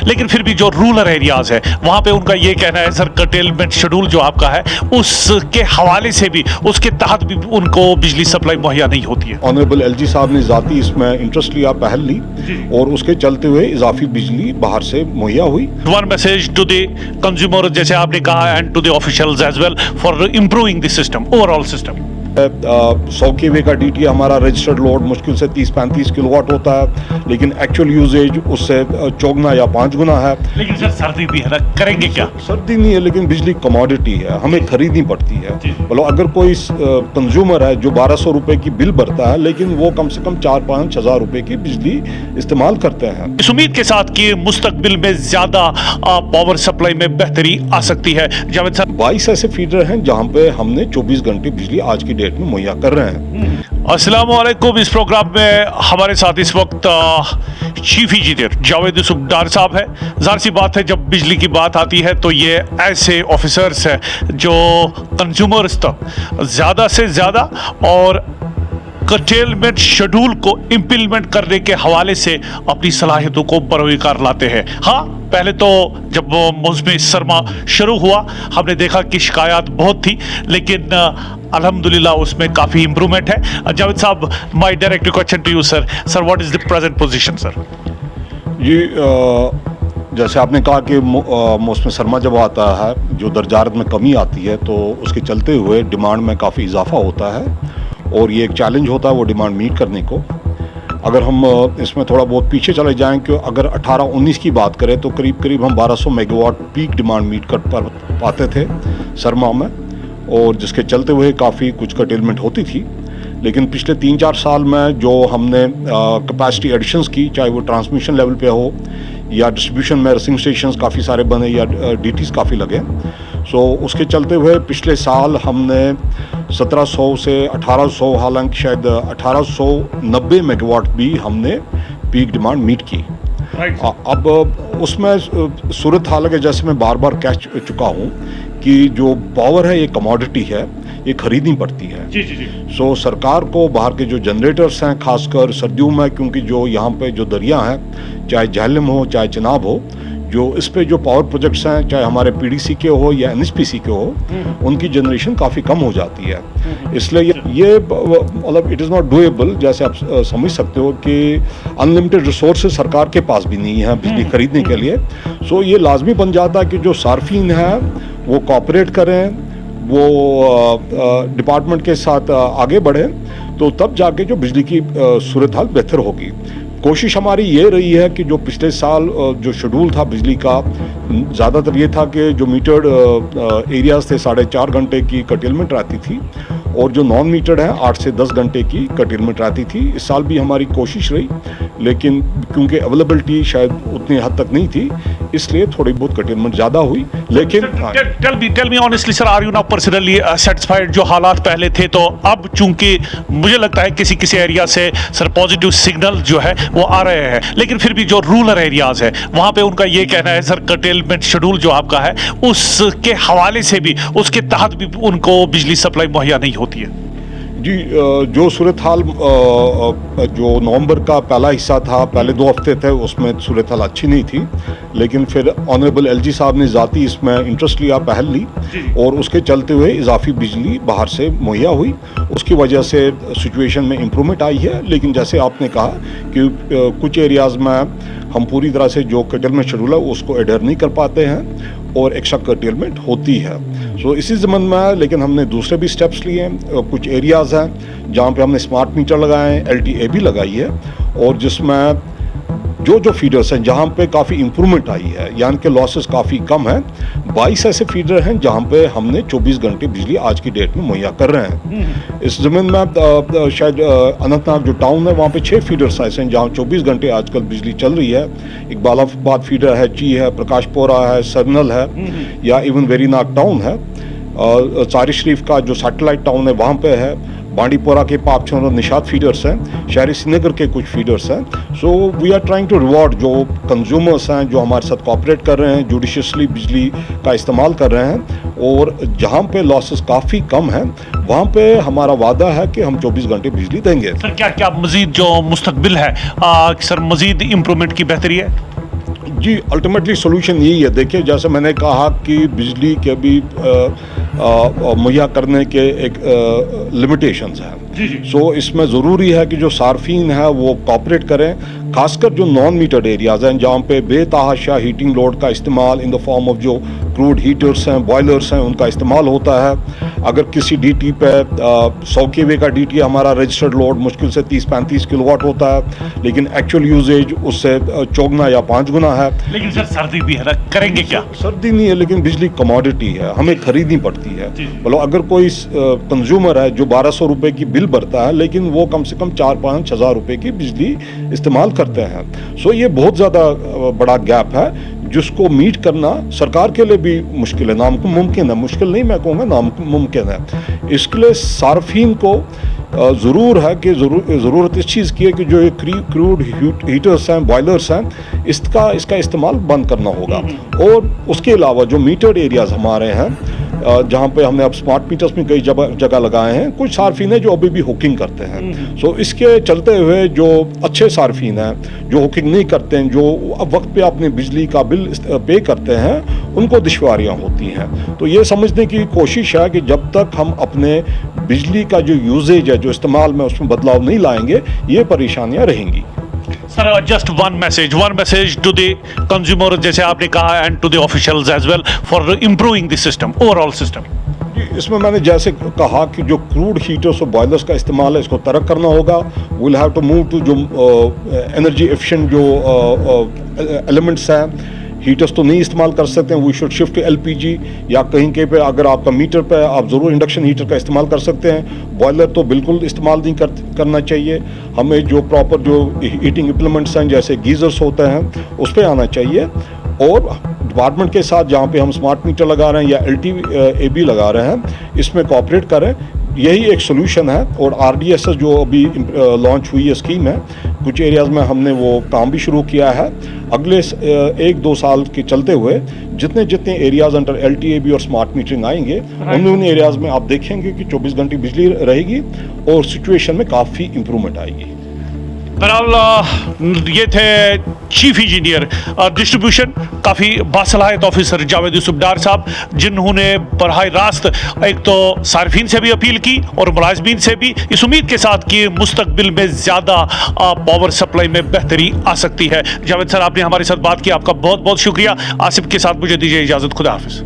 लेकिन फिर भी जो रूरल एरियाज है वहाँ पे उनका ये कहना है सर कर्टेलमेंट शेड्यूल जो आपका है उसके हवाले से भी उसके तहत भी उनको बिजली सप्लाई मुहैया नहीं होती है। ऑनरेबल एलजी साहब ने ज़ाती इसमें इंटरेस्ट लिया, पहल ली और उसके चलते हुए इजाफी बिजली बाहर से मुहैया हुई। One message to the consumer जैसे आपने कहा and to the officials as well for improving the system, overall system. 100 केवे का डीटी हमारा रजिस्टर्ड लोड मुश्किल से 30-35 किलोवाट होता है, लेकिन एक्चुअल यूजेज उससे 4 गुना या 5 गुना है। लेकिन सर सर्दी भी है ना, करेंगे क्या? सर्दी नहीं है लेकिन बिजली कमोडिटी है, हमें खरीदनी पड़ती है। मतलब अगर कोई कंज्यूमर है जो 1200 रुपए की बिल भरता है लेकिन वो कम से कम 4-5 हज़ार रुपए की बिजली इस्तेमाल करते हैं। इस उम्मीद के साथ कि मुस्तकबिल में ज्यादा पावर सप्लाई में बेहतरी आ सकती है। जावेद सर 22 ऐसे फीडर हैं जहां पे हमने 24 घंटे बिजली आज की डेट में मुहैया कर रहे हैं। अस्सलाम वालेकुम। इस प्रोग्राम में हमारे साथ इस वक्त चीफ इंजीनियर जावेद यूसुफ डार साहब है। जाहिर सी बात है जब बिजली की बात आती है तो ये ऐसे ऑफिसर्स हैं जो कंज्यूमर्स तक ज़्यादा से ज़्यादा और कर्टेलमेंट शेड्यूल को इम्प्लीमेंट करने के हवाले से अपनी सलाहियतों को बरोकार लाते हैं। हाँ, पहले तो जब मौसम सरमा शुरू हुआ हमने देखा कि शिकायत बहुत थी, लेकिन अल्हम्दुलिल्लाह उसमें काफ़ी इम्प्रूवमेंट है। जावेद साहब, my direct question to you sir, what is the present position sir? जी जैसे आपने कहा कि मौसम सरमा जब आता है जो दर्जारत में कमी आती है तो उसके चलते हुए डिमांड में काफ़ी इजाफा होता है और ये एक चैलेंज होता है वो डिमांड मीट करने को। अगर हम इसमें थोड़ा बहुत पीछे चले जाएं कि अगर 18-19 की बात करें तो करीब करीब हम 1200 मेगावाट पीक डिमांड मीट कर पाते थे सरमा में, और जिसके चलते हुए काफ़ी कुछ कर्टेलमेंट होती थी। लेकिन पिछले 3-4 साल में जो हमने कैपेसिटी एडिशंस की, चाहे वो ट्रांसमिशन लेवल पे हो या डिस्ट्रीब्यूशन में रेसिंग स्टेशंस काफ़ी सारे बने या डीटीज काफ़ी लगे, सो उसके चलते हुए पिछले साल हमने 1700 से 1800, हालांकि शायद 1890 मेगावाट भी हमने पीक डिमांड मीट की। अब उसमें सूरत हाल है जैसे मैं बार बार कह चुका हूँ कि जो पावर है ये कमोडिटी है, ये खरीदनी पड़ती है। जी जी जी। सो सरकार को बाहर के जो जनरेटर्स हैं खासकर सर्दियों में, क्योंकि जो यहाँ पे जो दरिया हैं चाहे झेलम हो चाहे चिनाब हो, जो इस पे जो पावर प्रोजेक्ट्स हैं चाहे हमारे पीडीसी के हो या एनएचपीसी के हो, उनकी जनरेशन काफ़ी कम हो जाती है। इसलिए ये मतलब इट इज़ नॉट डूएबल। जैसे आप समझ सकते हो कि अनलिमिटेड रिसोर्सेज सरकार के पास भी नहीं है बिजली खरीदने के लिए। सो ये लाजमी बन जाता है कि जो सार्फिन है वो कॉपरेट करें, वो डिपार्टमेंट के साथ आगे बढ़ें, तो तब जाके जो बिजली की सूरत हाल बेहतर होगी। कोशिश हमारी ये रही है कि जो पिछले साल जो शेड्यूल था बिजली का, ज़्यादातर ये था कि जो मीटर्ड एरियाज़ थे 4.5 घंटे की कर्टेलमेंट रहती थी और जो नॉन मीटर्ड हैं 8 से 10 घंटे की कर्टेलमेंट रहती थी। इस साल भी हमारी कोशिश रही, लेकिन क्योंकि अवेलेबिलिटी शायद उतनी हद तक नहीं थी इसलिए थोड़ी बहुत कर्टेलमेंट ज़्यादा हुई। लेकिन tell me honestly sir, are you now personally satisfied जो हालात पहले थे? तो अब चूंकि मुझे लगता है किसी एरिया से सर पॉजिटिव सिग्नल जो है वो आ रहे हैं, लेकिन फिर भी जो रूरल एरियाज है वहाँ पे उनका ये कहना है सर कर्टेलमेंट शेड्यूल जो आपका है उसके हवाले से भी उसके तहत भी उनको बिजली सप्लाई मुहैया नहीं होती है। जी जो सूरत हाल जो नवंबर का पहला हिस्सा था, पहले 2 हफ्ते थे, उसमें सूरत हाल अच्छी नहीं थी, लेकिन फिर ऑनरेबल एलजी साहब ने ज़ाती इसमें इंटरेस्ट लिया, पहल ली और उसके चलते हुए इजाफी बिजली बाहर से मुहैया हुई। उसकी वजह से सिचुएशन में इम्प्रूवमेंट आई है। लेकिन जैसे आपने कहा कि कुछ एरियाज़ में हम पूरी तरह से जो कर्टेलमेंट शेड्यूल है उसको एडर नहीं कर पाते हैं और एक्स्ट्रा कर्टेलमेंट होती है। सो इसी ज़मन में लेकिन हमने दूसरे भी स्टेप्स लिए हैं। कुछ एरियाज़ हैं जहाँ पे हमने स्मार्ट मीटर लगाए हैं, LTA भी लगाई है, और जिसमें जो फीडर्स हैं जहाँ पे काफ़ी इम्प्रूवमेंट आई है, यानी कि लॉसेस काफ़ी कम हैं। 22 ऐसे फीडर हैं जहाँ पे हमने 24 घंटे बिजली आज की डेट में मुहैया कर रहे हैं। इस ज़मीन में शायद अनंतनाग जो टाउन है वहाँ पे 6 फीडर्स ऐसे हैं जहाँ 24 घंटे आजकल बिजली चल रही है। इकबालाबाद फीडर है, ची है, प्रकाशपुरा है, सरनल है, या इवन वेरीनाग टाउन है। सारी शरीफ का जो सैटेलाइट टाउन है वहाँ पे है। बांडीपोरा के पापछोर और निशात फीडर्स हैं, शहरी श्रीनगर के कुछ फीडर्स हैं। So we are trying to reward जो कंज्यूमर्स हैं जो हमारे साथ कोऑपरेट कर रहे हैं, जुडिशियसली बिजली का इस्तेमाल कर रहे हैं, और जहाँ पे लॉसेस काफ़ी कम हैं वहाँ पे हमारा वादा है कि हम 24 घंटे बिजली देंगे। सर क्या मज़ीद जो मुस्तकबिल है सर मज़ीद इम्प्रूवमेंट की बेहतरी है? जी, अल्टीमेटली सोल्यूशन यही है। देखिए, जैसे मैंने कहा कि बिजली के भी मुहैया करने के एक लिमिटेशंस हैं। जी, जी। सो इसमें ज़रूरी है कि जो सार्फिन है वो कॉपरेट करें, खासकर जो नॉन मीटर्ड एरियाज़ हैं जहाँ पे बेतहाशा हीटिंग लोड का इस्तेमाल इन द फॉर्म ऑफ जो क्रूड हीटर्स हैं, बॉयलर्स हैं, उनका इस्तेमाल होता है। अगर किसी डीटी पे 100 केवी का डीटी हमारा रजिस्टर्ड लोड मुश्किल से 30-35 किलोवाट होता है, लेकिन एक्चुअल यूजेज उससे चौगुना या 5 गुना है। लेकिन सर सर्दी भी है ना, करेंगे क्या? सर्दी नहीं है, लेकिन बिजली कमोडिटी है, हमें खरीदनी पड़ती है। जी। मतलब अगर कोई कंज्यूमर है जो 1200 रुपए की बिल भरता है, लेकिन वो कम से कम 4-5 हज़ार रुपए की बिजली इस्तेमाल करते हैं। सो ये बहुत ज़्यादा बड़ा गैप है जिसको मीट करना सरकार के लिए भी मुश्किल है, नामुमकिन है। मुश्किल नहीं, मैं कहूँगा नामुमकिन है। इसके लिए सार्फिन को ज़रूर है कि ज़रूरत इस चीज़ की है कि जो ये क्रूड हीटर्स हैं, बॉयलर्स हैं, इसका इस्तेमाल बंद करना होगा। और उसके अलावा जो मीटर्ड एरियाज़ हमारे हैं, जहाँ पे हमने अब स्मार्ट मीटर्स में कई जगह लगाए हैं, कुछ सार्फिन है जो अभी भी हुकिंग करते हैं। सो इसके चलते हुए जो अच्छे सार्फिन हैं जो हुकिंग नहीं करते हैं, जो अब वक्त पे अपने बिजली का बिल पे करते हैं, उनको दुश्वारियाँ होती हैं। तो ये समझने की कोशिश है कि जब तक हम अपने बिजली का जो यूजेज है, जो इस्तेमाल में, उसमें बदलाव नहीं लाएंगे, ये परेशानियाँ रहेंगी। Sir just one message to the consumer, जैसे आपने कहा, and to the officials as well for improving the system, overall system. इसमें मैंने जैसे कहा कि जो क्रूड हीटर्स और बॉयलर्स का इस्तेमाल है, इसको तर्क करना होगा। Will have to move to जो एनर्जी एफिशिएंट जो एलिमेंट्स हैं। हीटर्स तो नहीं इस्तेमाल कर सकते हैं, we should shift to LPG, या कहीं पे अगर आपका मीटर पे आप ज़रूर इंडक्शन हीटर का इस्तेमाल कर सकते हैं। बॉयलर तो बिल्कुल इस्तेमाल नहीं करना चाहिए। हमें जो प्रॉपर जो हीटिंग इम्प्लीमेंट्स हैं जैसे गीज़र्स होते हैं, उस पर आना चाहिए। और डिपार्टमेंट के साथ जहाँ पे हम स्मार्ट मीटर लगा रहे हैं या LTAB लगा रहे हैं, इसमें कोऑपरेट करें। यही एक सोल्यूशन है। और RDSS जो अभी लॉन्च हुई है स्कीम है, कुछ एरियाज़ में हमने वो काम भी शुरू किया है। अगले 1-2 साल के चलते हुए जितने एरियाज़ अंडर LTAB और स्मार्ट मीटरिंग आएंगे, उन एरियाज़ में आप देखेंगे कि 24 घंटे बिजली रहेगी और सिचुएशन में काफ़ी इम्प्रूवमेंट आएगी। बहरहाल ये थे चीफ इंजीनियर डिस्ट्रीब्यूशन, काफ़ी बासलाहियत ऑफिसर जावेद यूसुफ डार साहब, जिन्होंने बरहा रास्त एक तो सार्फिन से भी अपील की और मुलाजमीन से भी, इस उम्मीद के साथ कि मुस्तकबिल में ज़्यादा पावर सप्लाई में बेहतरी आ सकती है। जावेद सर, आपने हमारे साथ बात की, आपका बहुत बहुत शुक्रिया। आसिफ के साथ मुझे दीजिए इजाज़त, खुदा हाफिज़।